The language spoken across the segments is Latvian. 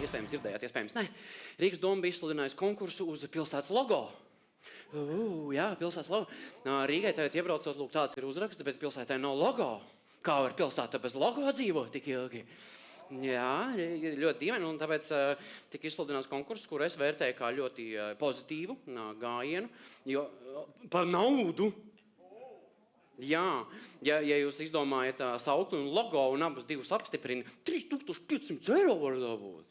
iespējams dzirdējāt, iespējams ne. Rīgas doma bija izsludinājusi konkursu uz pilsētas logo. Jā, pilsētas logo. Rīgai tagad iebraucot, lūk, tāds ir uzraksts, bet pilsētai nav logo. Kā var pilsēta bez logo dzīvot tik ilgi? Jā, ļoti dīvaini, un tāpēc tika izsludināts konkurss, kur es vērtēju kā ļoti pozitīvu gājienu, jo par naudu. Jā, ja jūs izdomājat saukli un logo un abas divas apstiprina, 3500 eiro var dabūt.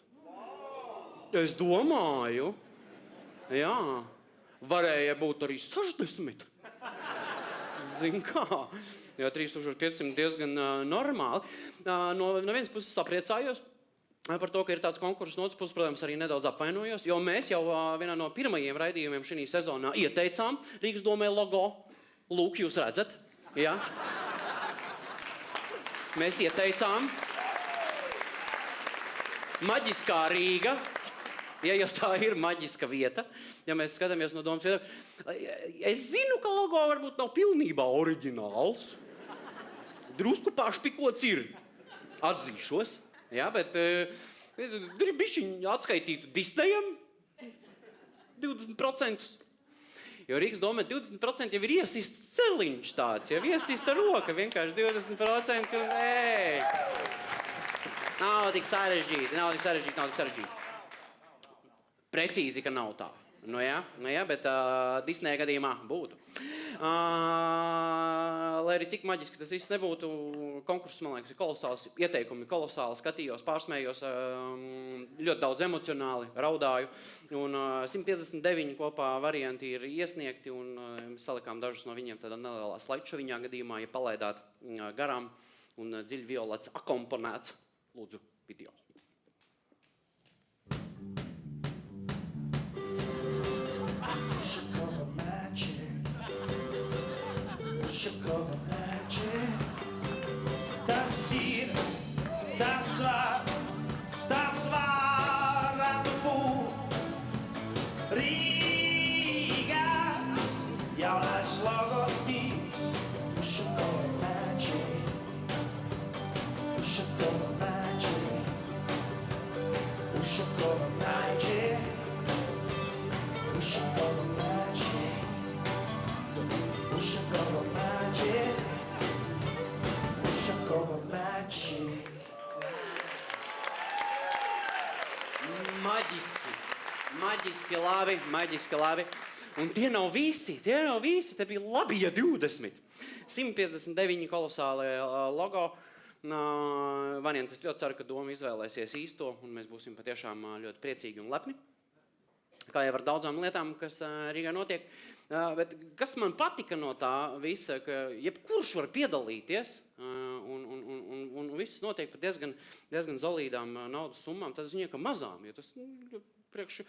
Es domāju, jā, varēja būt arī 60. Zin kā, jo 3500 diezgan normāli. No vienas puses sapriecājos par to, ka ir tāds konkurss, no otras puses, protams, arī nedaudz apvainojos, jo mēs jau vienā no pirmajiem raidījumiem šī sezonā ieteicām Rīgas domē logo. Lūk, jūs redzat. Ja? Mēs ieteicām maģiskā Rīga, ja jau tā ir maģiska vieta, ja mēs skatāmies no domas viedokļa. Es zinu, ka logo varbūt nav pilnībā oriģināls. Drusku pašpikots ir, atzīšos, ja, bet bišķiņ atskaitītu Disneyam 20%. Jo Rīgas domē 20% jau ir iesist celiņš tāds, jau iesista roka, vienkārši 20% un Nav tik sarežģīti. Precīzi, ka nav tā. Nu jā, bet Disneja gadījumā būtu. Lai arī cik maģiski tas viss nebūtu, konkurss, man liekas, ir kolosāls, ieteikumi kolosāli, skatījos, pārsmējos, ļoti daudz emocionāli, raudāju, un 159 kopā varianti ir iesniegti, un salikām dažus no viņiem tādā nelielā slaičoviņā gadījumā, ja palaidāt garām, un dziļi violets akomponēts. Lūdzu, video. Shook over magic. Das hier, das war Randebu. Riga, jaunais logotīps. Shook over magic. Shook over magic. Shook over magic. Shook over magic. Shook over magic. Shook over magic. Maģiski labi. Un tie nav visi, te bija labi, ja 20. 159 kolosāli logo. Varianti, es ļoti ceru, ka doma izvēlēsies īsto, un mēs būsim patiešām ļoti priecīgi un lepni. Kā jau ar daudzām lietām, kas Rīgā notiek. Bet kas man patika no tā visa, ka jebkurš var piedalīties, un viss notiek par diezgan solīdām naudas summām, tad es zinu, ka mazām, jo tas priekš,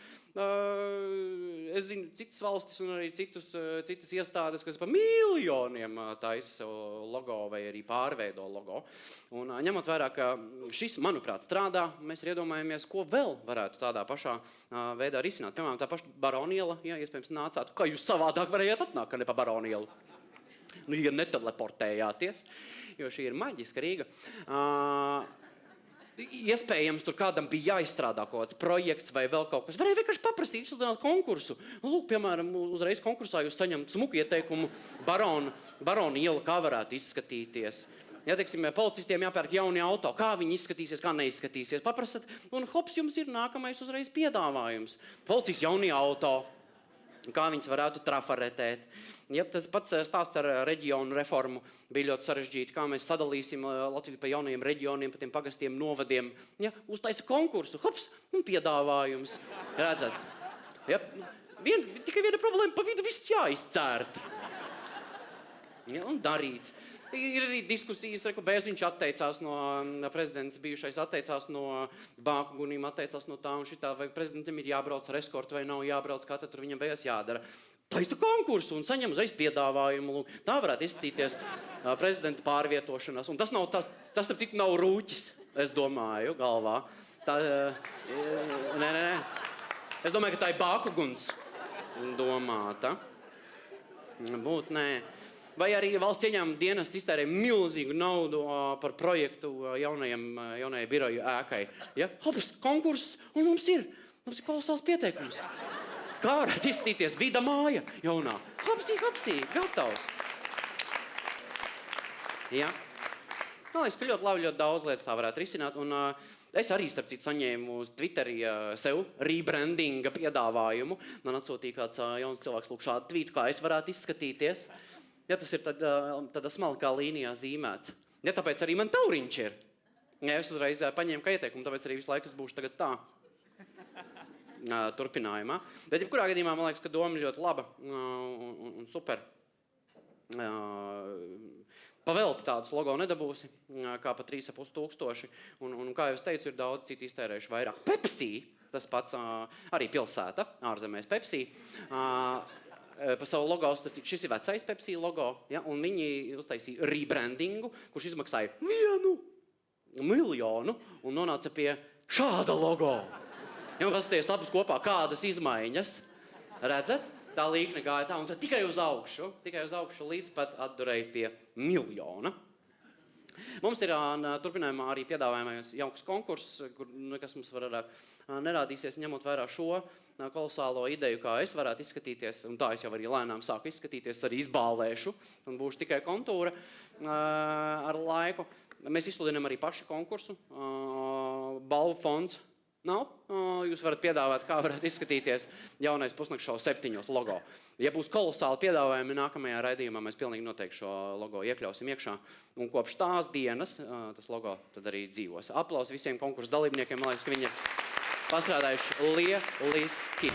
es zinu citas valstis un arī citas iestādes, kas par miljoniem taisa logo vai arī pārveido logo. Un ņemot vērā, ka šis, manuprāt, strādā, mēs ir iedomājamies, ko vēl varētu tādā pašā veidā risināt. Piemēram, tā paša Baroniela, ja iespējams nācātu, kā jūs savādāk varējāt atnākt, ka ne pa Baronielu. Nu, ja neteleportējāties, jo šī ir maģiska Rīga. Iespējams, tur kādam bija jāizstrādā kaut kāds projekts vai vēl kaut kas. Varēja vienkārši paprasīt, izsludināt konkursu. Nu, lūk, piemēram, uzreiz konkursā jūs saņemt smuku ieteikumu Barona iela, kā varētu izskatīties. Ja, teiksim, policistiem jāpērk jauni auto, kā viņi izskatīsies, kā neizskatīsies. Paprasat, un hops, jums ir nākamais uzreiz piedāvājums. Policijas jaunie auto. Kā viņas varētu trafaretēt. Ja, tas pats stāsts ar reģionu reformu bija ļoti sarežģīti, kā mēs sadalīsim Latviju pa jaunajiem reģioniem, pa tiem pagastiem novadiem. Ja, uztaisa konkursu, hops, un piedāvājums. Redzat? Ja, tikai viena problēma, pa vidu viss jāizcērt. Ja, un darīts. Ir arī diskusijas, ka Bērziņš atteicās no prezidents, bijušais atteicās no Bāku Gunim, atteicās no tā un šitā, vai prezidentam ir jābrauc ar eskortu vai nav jābrauc, kā tad tur viņam beigās jādara. Taisa konkursu un saņem uzreiz piedāvājumu. Tā varētu izskatīties prezidenta pārvietošanās. Un tas starp citu nav rūķis, es domāju, galvā. Nē. Es domāju, ka tā ir Bāku Guns domāta. Būt, nē. Vai arī valsts ieņēmuma dienesti iztērē milzīgu naudu par projektu jaunajai biroju ēkai. Ja? Hops, konkurss, un mums ir kolosāls pieteikums. Kā varētu izskatīties vida māja jaunā? Hopsī, gatavs. Ja? Man liekas, ka ļoti labi, ļoti daudz lietas tā varētu risināt. Un, es arī, starp citu, saņēmu uz Twitterī sev rebrandinga piedāvājumu. Man atsūtīja kāds jauns cilvēks lūk šādu tvītu, kā es varētu izskatīties. Ja tas ir tādā smalkā līnijā zīmēts. Ja tāpēc arī man tauriņš ir. Ja es uzreiz paņēmu kā ieteikumu, tāpēc arī visu laiku es būšu tagad tā. Turpinājumā. Bet jebkurā gadījumā man liekas, ka doma ļoti laba un super. Pavelti tādus logo nedabūsi, kā pa 3,5 tūkstoši. Un kā jau es teicu, ir daudz citi iztērējuši vairāk. Pepsi, tas pats arī pilsēta, ārzemēs Pepsi. Pa savu logo, šis ir vecais Pepsi logo, ja, un viņi uztaisīja rebrandingu, kurš izmaksāja 1 miljonu un nonāca pie šāda logo. Ja, un paskaties abas kopā, kādas izmaiņas, redzat? Tā līkne gāja tā, un tad tikai uz augšu līdz pat atdurēja pie 1 miljona. Mums ir turpinājumā arī piedāvājumais jauks konkurss, kur nekas mums varētu nerādīsies, ņemot vērā šo kolosālo ideju, kā es varētu izskatīties, un tā es jau arī lēnām sāku izskatīties, arī izbālēšu, un būšu tikai kontūra ar laiku. Mēs izsludinām arī paši konkursu, balvu fonds nav. Jūs varat piedāvāt, kā varētu izskatīties jaunais pusnakšau 7 logo. Ja būs kolosāli piedāvājumi nākamajā raidījumā, mēs pilnīgi noteikti šo logo iekļausim iekšā. Un kopš tās dienas tas logo tad arī dzīvos. Aplaus visiem konkursu dalībniekiem. Man liekas, ka viņi ir pastrādājuši lieliski.